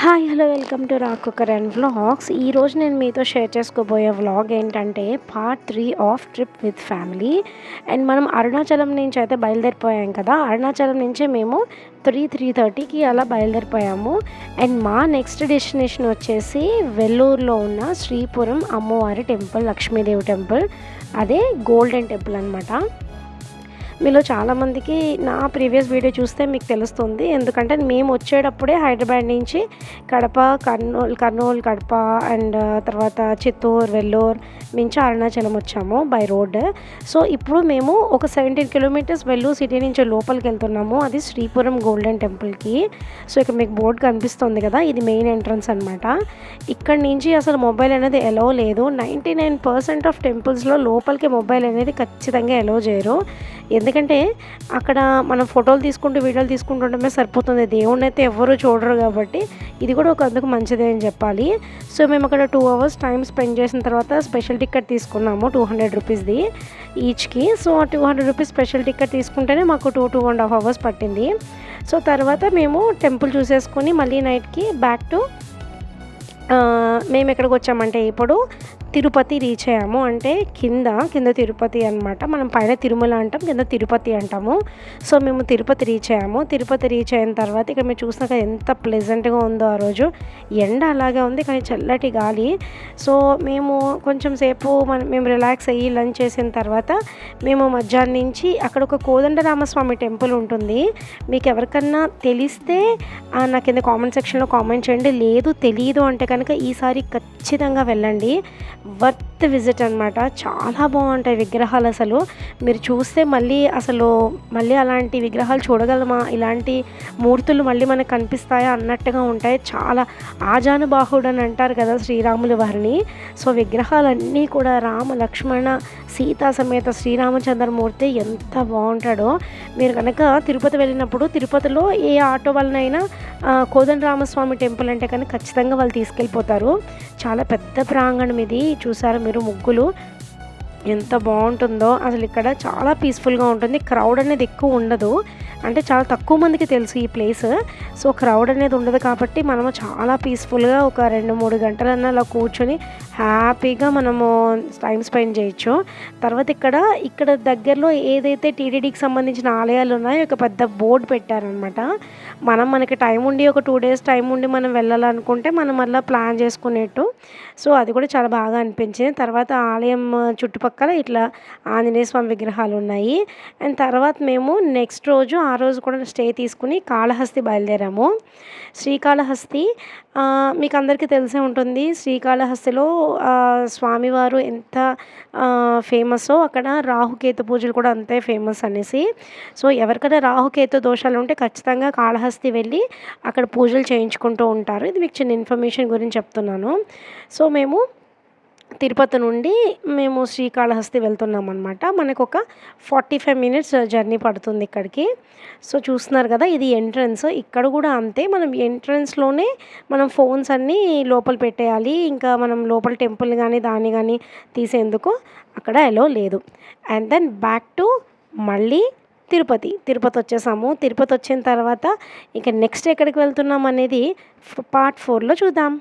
Hi hello welcome to rock cooker and vlogs. ఈరోజు నేను మీతో షేర్ చేసుకోబోయే వ్లాగ్ ఏంటంటే part 3 of trip with family. And మనం అరుణాచలం నుంచి అయితే బయలుదేరిపోయాం కదా. అరుణాచలం నుంచి మేము 3:30కి అలా బయలుదేరిపోయాము. అండ్ మా నెక్స్ట్ డెస్టినేషన్ వచ్చేసి వెల్లూరులో ఉన్న శ్రీపురం అమ్మవారి టెంపుల్, లక్ష్మీదేవి టెంపుల్, అదే గోల్డెన్ టెంపుల్ అనమాట. మీలో చాలామందికి నా ప్రీవియస్ వీడియో చూస్తే మీకు తెలుస్తుంది. ఎందుకంటే మేము వచ్చేటప్పుడే హైదరాబాద్ నుంచి కడప, కర్నూలు కడప అండ్ తర్వాత చిత్తూరు, వెల్లూరు నుంచి అరుణాచలం వచ్చాము బై రోడ్. సో ఇప్పుడు మేము ఒక 17 కిలోమీటర్స్ వెల్లూరు సిటీ నుంచి లోపలికి వెళ్తున్నాము. అది శ్రీపురం గోల్డెన్ టెంపుల్కి. సో ఇక్కడ మీకు బోర్డు కనిపిస్తుంది కదా, ఇది మెయిన్ ఎంట్రన్స్ అనమాట. ఇక్కడ నుంచి అసలు మొబైల్ అనేది ఎలో లేదు. 99% ఆఫ్ టెంపుల్స్లో లోపలికి మొబైల్ అనేది ఖచ్చితంగా ఎలో చేయరు. ఎందుకంటే అక్కడ మనం ఫోటోలు తీసుకుంటూ వీడియోలు తీసుకుంటుండమే సరిపోతుంది. దేవుణ్ణి అయితే ఎవరు చూడరు కాబట్టి ఇది కూడా ఒక అందుకు మంచిదే అని చెప్పాలి. సో మేము అక్కడ 2 hours టైం స్పెండ్ చేసిన తర్వాత స్పెషల్ టికెట్ తీసుకున్నాము 200 రూపీస్ది ఈచ్కి. సో 200 రూపీస్ స్పెషల్ టికెట్ తీసుకుంటేనే మాకు 2.5 hours పట్టింది. సో తర్వాత మేము టెంపుల్ చూసేసుకొని మళ్ళీ నైట్కి బ్యాక్ టు మేము ఎక్కడికి వచ్చామంటే ఇప్పుడు తిరుపతి రీచ్ అయ్యాము. అంటే కింద తిరుపతి అనమాట. మనం పైన తిరుమల అంటాం, కింద తిరుపతి అంటాము. సో మేము తిరుపతి రీచ్ అయ్యాము. తిరుపతి రీచ్ అయిన తర్వాత ఇక్కడ మీరు చూసినాక ఎంత ప్లెజెంట్గా ఉందో. ఆ రోజు ఎండ అలాగే ఉంది కానీ చల్లటి గాలి. సో మేము కొంచెం సేపు మేము రిలాక్స్ అయ్యి లంచ్ చేసిన తర్వాత మేము మధ్యాహ్నం నుంచి అక్కడ ఒక కోదండరామస్వామి టెంపుల్ ఉంటుంది. మీకు ఎవరికన్నా తెలిస్తే నా కింద కామెంట్ సెక్షన్లో కామెంట్ చేయండి. లేదు తెలియదు అంటే కనుక ఈసారి ఖచ్చితంగా వెళ్ళండి. వర్త్ విజిట్ అనమాట. చాలా బాగుంటాయి విగ్రహాలు. అసలు మీరు చూస్తే మళ్ళీ అలాంటి విగ్రహాలు చూడగలమా, ఇలాంటి మూర్తులు మళ్ళీ మనకు కనిపిస్తాయా అన్నట్టుగా ఉంటాయి. చాలా ఆజానుబాహుడు అని అంటారు కదా శ్రీరాముల వారిని. సో విగ్రహాలన్నీ కూడా రామ, లక్ష్మణ, సీతా సమేత శ్రీరామచంద్రమూర్తి ఎంత బాగుంటాడో. మీరు కనుక తిరుపతి వెళ్ళినప్పుడు తిరుపతిలో ఏ ఆటో వలనైనా కోదండరామస్వామి టెంపుల్ అంటే కానీ ఖచ్చితంగా వాళ్ళు తీసుకెళ్ళిపోతారు. చాలా పెద్ద ప్రాంగణం ఇది. చూసారా మీరు ముగ్గులు ఎంత బాగుంటుందో. అసలు ఇక్కడ చాలా పీస్ఫుల్గా ఉంటుంది. క్రౌడ్ అనేది ఎక్కువ ఉండదు. అంటే చాలా తక్కువ మందికి తెలుసు ఈ ప్లేస్. సో క్రౌడ్ అనేది ఉండదు కాబట్టి మనము చాలా పీస్ఫుల్గా ఒక 2-3 గంటలన్నా అలా కూర్చొని హ్యాపీగా మనము టైం స్పెండ్ చేయొచ్చు. తర్వాత ఇక్కడ దగ్గరలో ఏదైతే టీటీడీకి సంబంధించిన ఆలయాలు ఉన్నాయో ఒక పెద్ద బోర్డు పెట్టారనమాట. మనకి టైం ఉండి ఒక 2 days టైం ఉండి మనం వెళ్ళాలనుకుంటే మనం అలా ప్లాన్ చేసుకునేట్టు. సో అది కూడా చాలా బాగా అనిపించింది. తర్వాత ఆలయం చుట్టుపక్కల ఇట్లా ఆంజనేయ స్వామి విగ్రహాలు ఉన్నాయి. అండ్ తర్వాత మేము నెక్స్ట్ రోజు ఆ రోజు కూడా స్టే తీసుకుని కాళహస్తి బయలుదేరాము. శ్రీకాళహస్తి మీకు అందరికీ తెలిసే ఉంటుంది. శ్రీకాళహస్తిలో స్వామివారు ఎంత ఫేమస్సో అక్కడ రాహుకేతు పూజలు కూడా అంతే ఫేమస్ అనేసి. సో ఎవరికైనా రాహుకేతు దోషాలు ఉంటే ఖచ్చితంగా కాళహస్తి వెళ్ళి అక్కడ పూజలు చేయించుకుంటూ ఉంటారు. ఇది మీకు చిన్న ఇన్ఫర్మేషన్ గురించి చెప్తున్నాను. సో మేము తిరుపతి నుండి మేము శ్రీకాళహస్తి వెళ్తున్నాం అనమాట. మనకు ఒక 45 minutes జర్నీ పడుతుంది ఇక్కడికి. సో చూస్తున్నారు కదా, ఇది ఎంట్రన్స్. ఇక్కడ కూడా అంతే. మనం ఎంట్రన్స్లోనే మనం ఫోన్స్ అన్నీ లోపల పెట్టేయాలి. ఇంకా మనం లోపల టెంపుల్ కానీ దాన్ని కానీ తీసేందుకు అక్కడ ఎలో లేదు. అండ్ దెన్ బ్యాక్ టు మళ్ళీ తిరుపతి వచ్చేసాము. తిరుపతి వచ్చిన తర్వాత ఇంకా నెక్స్ట్ ఎక్కడికి వెళ్తున్నాం అనేది పార్ట్ 4లో చూద్దాం.